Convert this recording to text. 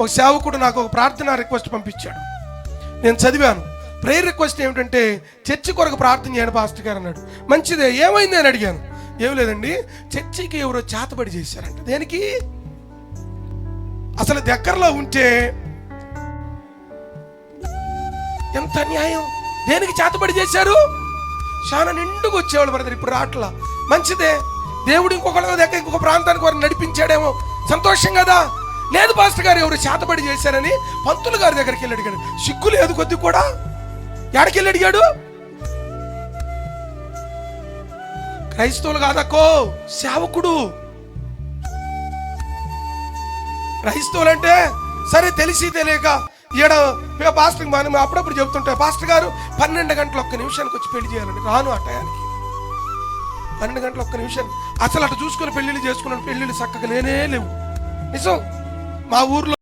ఒక సేవకుడు నాకు ఒక ప్రార్థన రిక్వెస్ట్ పంపించాడు. నేను చదివాను. ప్రేయర్ రిక్వెస్ట్ ఏమిటంటే చర్చి కొరకు ప్రార్థన చేయండి పాస్టర్ గారు అన్నాడు. మంచిదే, ఏమైంది అని అడిగాను. ఏం లేదండి, చర్చికి ఎవరో చేతబడి చేశారంట. దేనికి? అసలు దగ్గరలో ఉంటే ఎంత అన్యాయం. దేనికి చేతబడి చేశారు? చాలా నిండుకు వచ్చేవాళ్ళు బ్రదర్, ఇప్పుడు రాట్లా. మంచిదే, దేవుడు ఇంకొక దగ్గర ఇంకొక ప్రాంతానికి వారిని నడిపించాడేమో, సంతోషం కదా. లేదు పాస్టర్ గారు ఎవరు చేతబడి చేశారని పంతులు గారి దగ్గరికి వెళ్ళి అడిగాడు. సిగ్గు లేదు కొద్ది కూడా. ఎక్కడికి వెళ్ళి అడిగాడు? క్రైస్తవులు కాదక్కో, సేవకుడు. క్రైస్తవులు అంటే సరే తెలిసి తెలియక ఈడ పాస్టర్ మనం అప్పుడప్పుడు చెబుతుంటా, పాస్టర్ గారు 12 గంటలు 1 నిమిషానికి వచ్చి పెళ్లి చేయాలండి. రాను ఆ టయానికి. 12 గంటలు 1 నిమిషం. అసలు అటు చూసుకుని పెళ్లిళ్ళు చేసుకున్నాను, పెళ్లిళ్ళు చక్కగా లేనే లేవు. నిజం. మా ఊర్లో